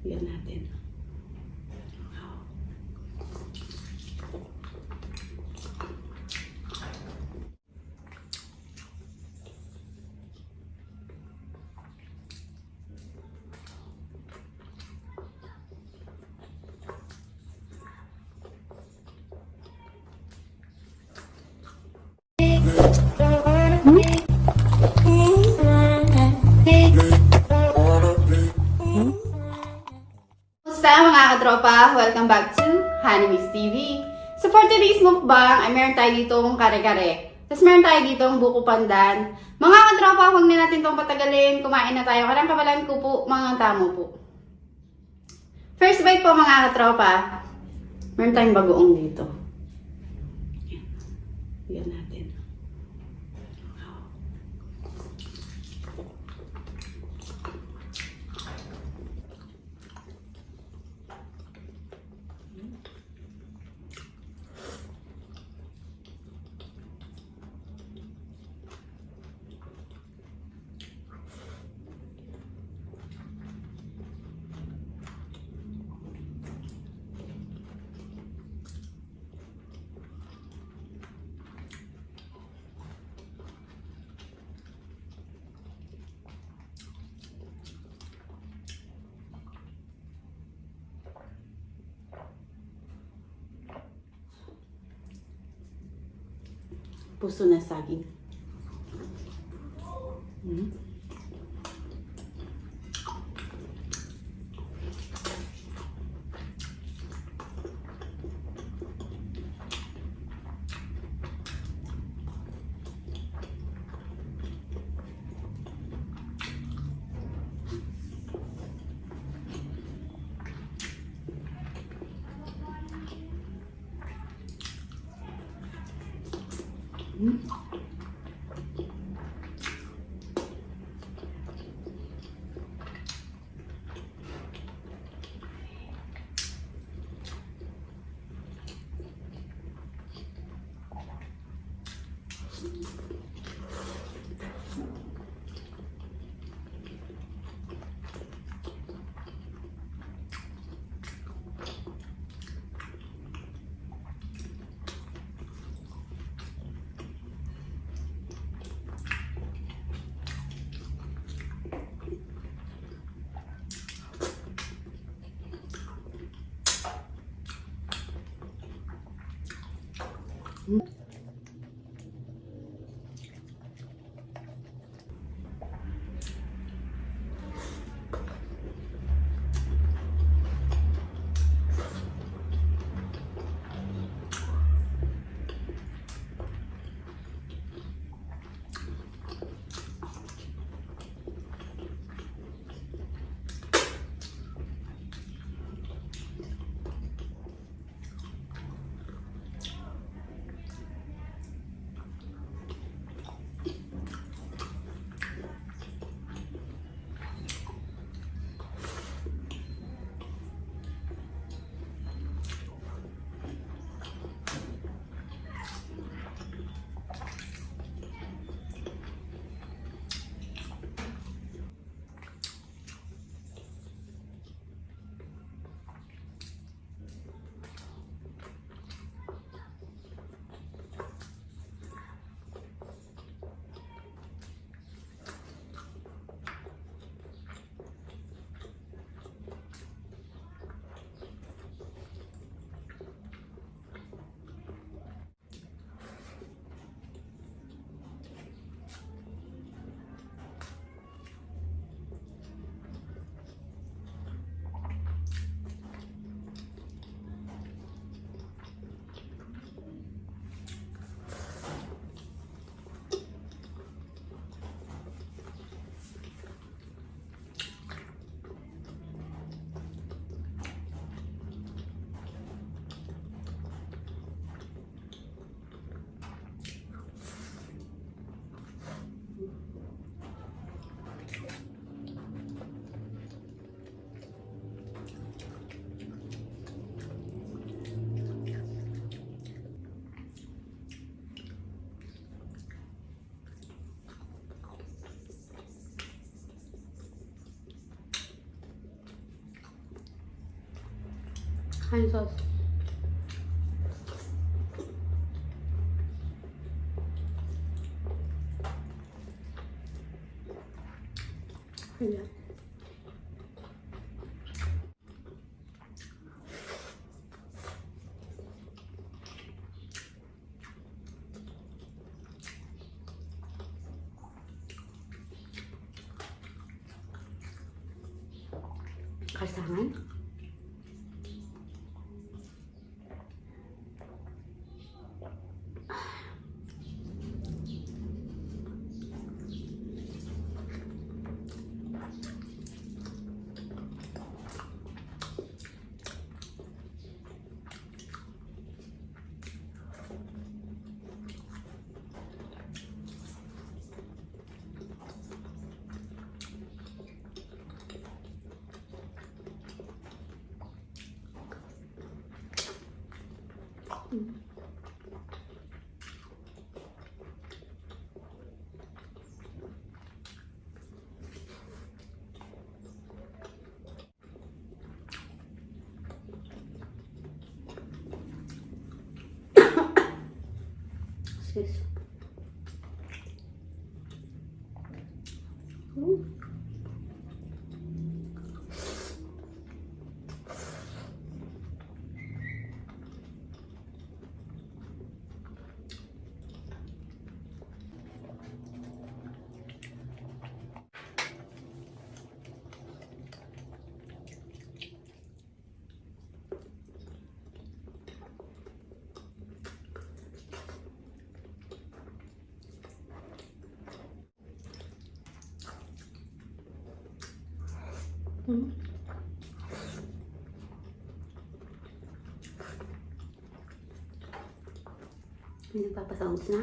Yan natin. Kumusta mga katropa? Welcome back to Hanimix TV. So for today's mukbang ay meron tayo ditong kare-kare. Tapos meron tayo ditong buko pandan. Mga katropa, huwag na natin itong patagalin. Kumain na tayo. Karang kabalan ko po, mga tamo po. First bite po mga katropa. Meron tayong bagoong dito. Yan natin. Puso na saging. Kain sauce. Ayan. Kasangan. Sis. May nagpapasounds na.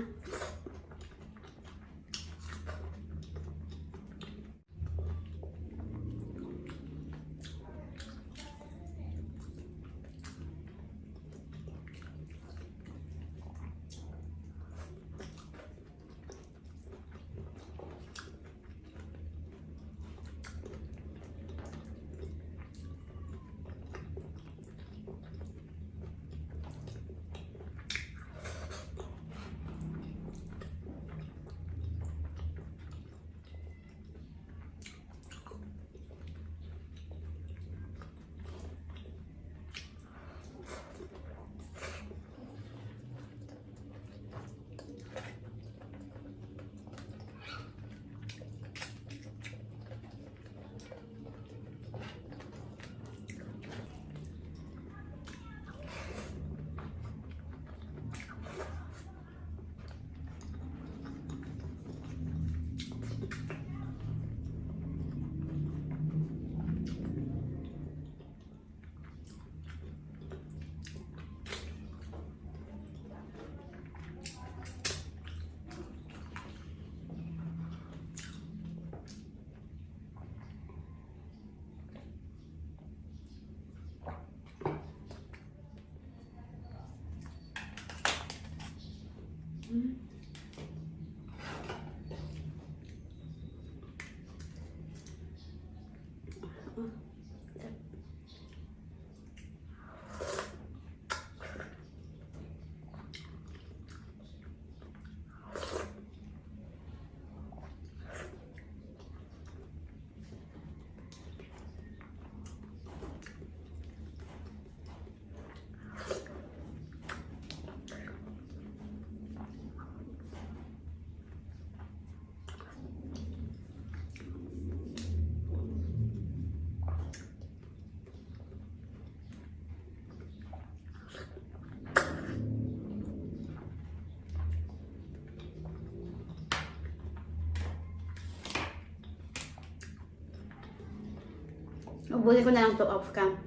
Ubusin ko na lang to off cam.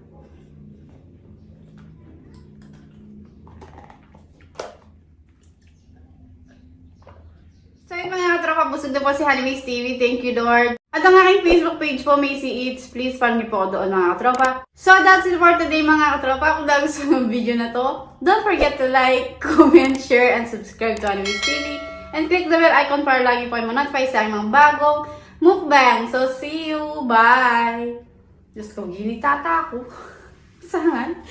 So yun mga katropa, busog na po si Honeymaze TV. Thank you, Lord. At ang aking Facebook page po, Macy Eats. Please follow niyo po doon mga katropa. So that's it for today mga katropa. Kung gusto ng video na to, don't forget to like, comment, share, and subscribe to Honeymaze TV. And click the bell icon para lagi po kayo ma-notify sa aking mga bagong mukbang. So see you. Bye! Diyos ko, ginitata ako. Saan?